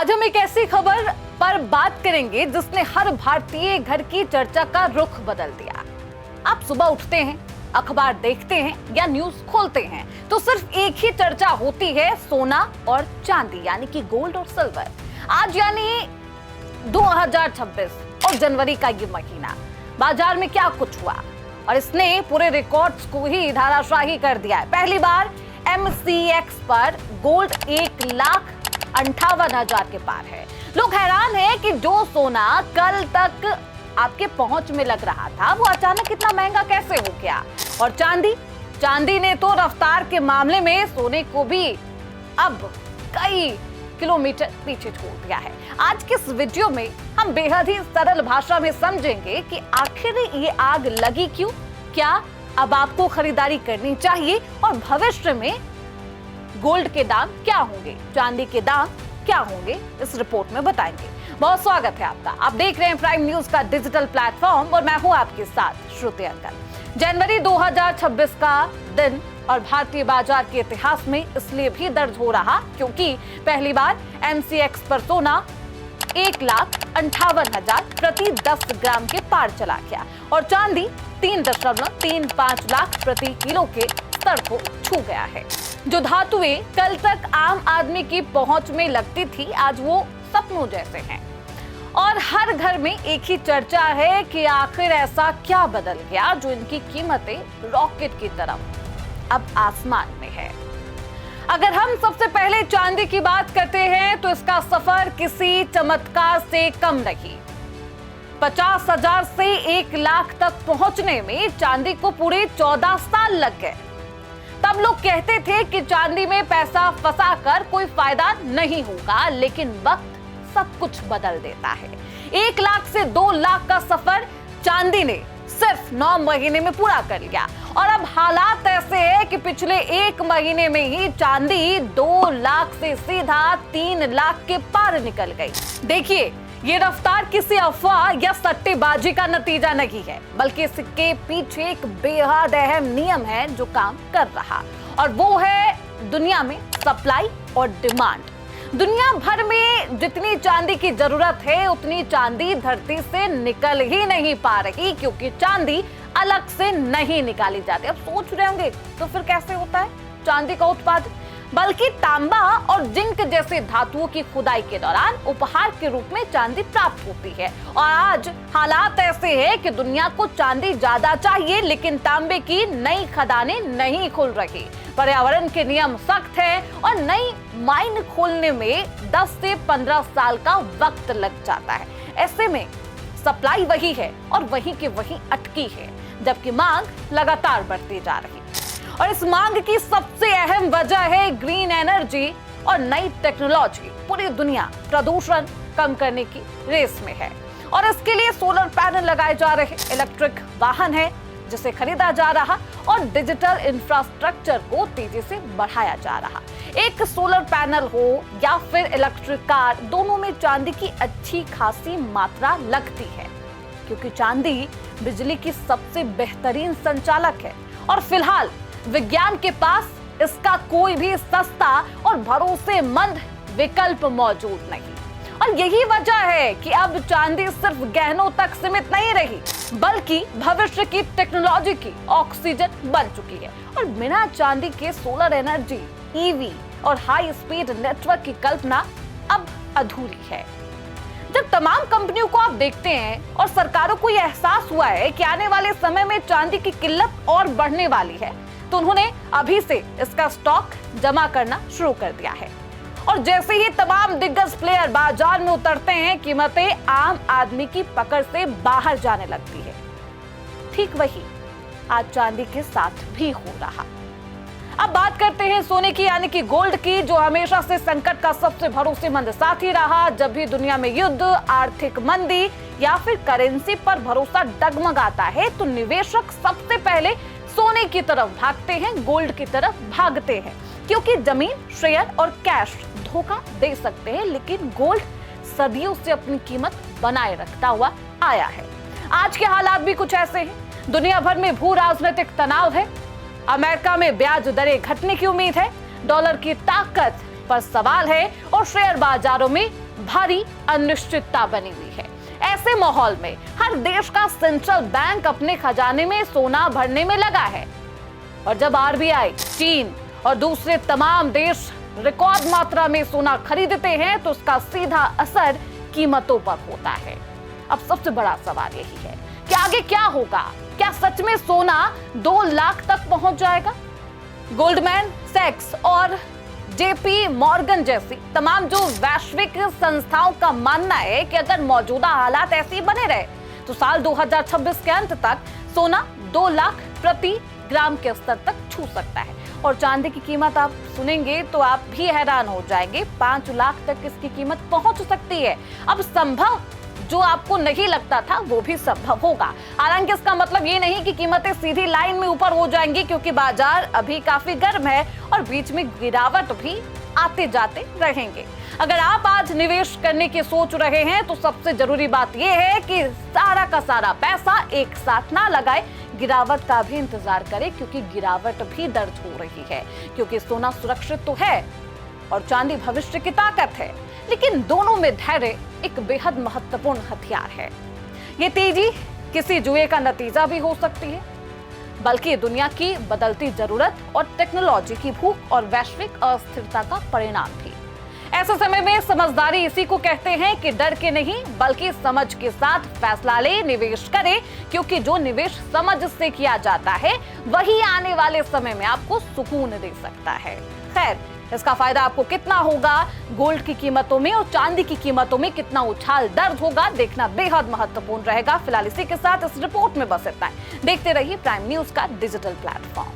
आज हम एक ऐसी खबर पर बात करेंगे जिसने हर भारतीय घर की चर्चा का रुख बदल दिया। आप सुबह उठते हैं, अखबार देखते हैं या न्यूज खोलते हैं तो सिर्फ एक ही चर्चा होती है, सोना और चांदी यानी कि गोल्ड और सिल्वर। आज यानी 2026 और जनवरी का ये महीना बाजार में क्या कुछ हुआ और इसने पूरे रिकॉर्ड्स को ही धाराशाही कर दिया है। पहली बार MCX पर गोल्ड 1,58,000 के पार है। लोग हैरान हैं कि जो सोना कल तक आपके पहुंच में लग रहा था वो अचानक इतना महंगा कैसे हो गया। और चांदी ने तो रफ्तार के मामले में सोने को भी अब कई किलोमीटर पीछे छोड़ दिया है। आज के इस वीडियो में हम बेहद ही सरल भाषा में समझेंगे कि आखिर ये आग लगी क्यों, क्या अब आपको खरीदारी करनी चाहिए और भविष्य में गोल्ड के दाम क्या होंगे, चांदी के दाम क्या होंगे, इस रिपोर्ट में बताएंगे। बहुत स्वागत है आपका। आप देख रहे हैं प्राइम न्यूज का डिजिटल प्लेटफॉर्म और मैं हूं आपके साथ श्रुति अंकल। जनवरी 2026 का दिन और भारतीय बाजार के इतिहास में इसलिए भी दर्ज हो रहा क्योंकि पहली बार MCX पर सोना 1,58,000 प्रति 10 ग्राम के पार चला गया और चांदी 3.35 लाख प्रति किलो के स्तर को छू गया है। जो धातुएं कल तक आम आदमी की पहुंच में लगती थी आज वो सपनों जैसे हैं। और हर घर में एक ही चर्चा है कि आखिर ऐसा क्या बदल गया जो इनकी कीमतें रॉकेट की तरफ अब आसमान में है। अगर हम सबसे पहले चांदी की बात करते हैं तो इसका सफर किसी चमत्कार से कम नहीं। 50,000 से 1 लाख तक पहुंचने में चांदी को पूरे 14 साल लग गए। तब लोग कहते थे कि चांदी में पैसा फंसाकर कोई फायदा नहीं होगा, लेकिन वक्त सब कुछ बदल देता है। 1 लाख से 2 लाख का सफर चांदी ने सिर्फ 9 महीने में पूरा कर लिया और अब हालात ऐसे हैं कि पिछले 1 महीने में ही चांदी 2 लाख से सीधा 3 लाख के पार निकल गई। देखिए, ये रफ्तार किसी अफवाह या सट्टेबाजी का नतीजा नहीं है, बल्कि इसके पीछे एक बेहद अहम नियम है जो काम कर रहा और वो है दुनिया में सप्लाई और डिमांड। दुनिया भर में जितनी चांदी की जरूरत है उतनी चांदी धरती से निकल ही नहीं पा रही क्योंकि चांदी अलग से नहीं निकाली जाती। अब सोच रहे होंगे तो फिर कैसे होता है चांदी का उत्पादन, बल्कि तांबा और जिंक जैसे धातुओं की खुदाई के दौरान उपहार के रूप में चांदी प्राप्त होती है। और आज हालात ऐसे हैं कि दुनिया को चांदी ज्यादा चाहिए लेकिन तांबे की नई खदानें नहीं खुल रही। पर्यावरण के नियम सख्त हैं और नई माइन खोलने में 10 से 15 साल का वक्त लग जाता है। ऐसे में सप्लाई वही है और वही के वही अटकी है, जबकि मांग लगातार बढ़ती जा रही है। और इस मांग की सबसे अहम वजह है ग्रीन एनर्जी और नई टेक्नोलॉजी। पूरी दुनिया प्रदूषण कम करने की रेस में है और इसके लिए सोलर पैनल लगाए जा रहे, इलेक्ट्रिक वाहन है जिसे खरीदा जा रहा और डिजिटल इंफ्रास्ट्रक्चर को तेजी से बढ़ाया जा रहा। एक सोलर पैनल हो या फिर इलेक्ट्रिक कार, दोनों में चांदी की अच्छी खासी मात्रा लगती है क्योंकि चांदी बिजली की सबसे बेहतरीन संचालक है और फिलहाल विज्ञान के पास इसका कोई भी सस्ता और भरोसेमंद विकल्प मौजूद नहीं। और यही वजह है कि अब चांदी सिर्फ गहनों तक सीमित नहीं रही बल्कि भविष्य की टेक्नोलॉजी की ऑक्सीजन बन चुकी है। और बिना चांदी के सोलर एनर्जी, EV और हाई स्पीड नेटवर्क की कल्पना अब अधूरी है। जब तमाम कंपनियों को आप देखते हैं और सरकारों को यह एहसास हुआ है कि आने वाले समय में चांदी की किल्लत और बढ़ने वाली है तो उन्होंने अभी से इसका स्टॉक जमा करना शुरू कर दिया है। और जैसे ही तमाम दिग्गज प्लेयर बाजार में उतरते हैं कीमतें आम आदमी की पकड़ से बाहर जाने लगती है। ठीक वही आज चांदी के साथ भी हो रहा। अब बात करते हैं सोने की यानी कि गोल्ड की, जो हमेशा से संकट का सबसे भरोसेमंद साथी रहा। जब भी दुनिया में युद्ध, आर्थिक मंदी या फिर करेंसी पर भरोसा डगमगाता है तो निवेशक सबसे पहले सोने की तरफ भागते हैं, गोल्ड की तरफ भागते हैं क्योंकि जमीन, शेयर और कैश धोखा दे सकते हैं लेकिन गोल्ड सदियों से अपनी कीमत बनाए रखता हुआ आया है। आज के हालात भी कुछ ऐसे हैं। दुनिया भर में भू राजनीतिक तनाव है, अमेरिका में ब्याज दरें घटने की उम्मीद है, डॉलर की ताकत पर सवाल है और शेयर बाजारों में भारी अनिश्चितता बनी हुई है। ऐसे माहौल में हर देश का सेंट्रल बैंक अपने खजाने में सोना भरने में लगा है और जब आरबीआई, चीन और दूसरे तमाम देश रिकॉर्ड मात्रा में सोना खरीदते हैं तो उसका सीधा असर कीमतों पर होता है। अब सबसे बड़ा सवाल यही है कि आगे क्या होगा? क्या सच में सोना 2 लाख तक पहुंच जाएगा? गोल्डमैन सैक्स और जेपी मॉर्गन जैसी तमाम जो वैश्विक संस्थाओं का मानना है कि अगर मौजूदा हालात ऐसे ही बने रहे तो साल 2026 के अंत तक सोना 2 लाख प्रति ग्राम के स्तर तक छू सकता है। और चांदी की कीमत आप सुनेंगे तो आप भी हैरान हो जाएंगे, 5 लाख तक इसकी कीमत पहुंच सकती है। अब संभव जो आपको नहीं लगता था वो भी संभव होगा। हालांकि इसका मतलब ये नहीं कि कीमतें सीधी लाइन में ऊपर हो जाएंगी, क्योंकि बाजार अभी काफी गर्म है और बीच में गिरावट भी आते जाते रहेंगे। अगर आप आज निवेश करने की सोच रहे हैं तो सबसे जरूरी बात यह है कि सारा का सारा पैसा एक साथ ना लगाए, गिरावट का भी इंतजार करें, क्योंकि गिरावट भी दर्ज हो रही है। क्योंकि सोना सुरक्षित तो है और चांदी भविष्य की ताकत है, लेकिन दोनों में धैर्य एक बेहद महत्वपूर्ण हथियार है। ये तेजी किसी जुए का नतीजा भी हो सकती है, बल्कि दुनिया की बदलती जरूरत और टेक्नोलॉजी की भूख और वैश्विक अस्थिरता का परिणाम भी। ऐसे समय में समझदारी इसी को कहते हैं कि डर के नहीं बल्कि समझ के साथ फैसला ले, निवेश करें, क्योंकि जो निवेश समझ से किया जाता है वही आने वाले समय में आपको सुकून दे सकता है। खैर, इसका फायदा आपको कितना होगा, गोल्ड की कीमतों में और चांदी की कीमतों में कितना उछाल दर्ज होगा, देखना बेहद महत्वपूर्ण रहेगा। फिलहाल इसी के साथ इस रिपोर्ट में बस इतना ही। देखते रहिए प्राइम न्यूज का डिजिटल प्लेटफॉर्म।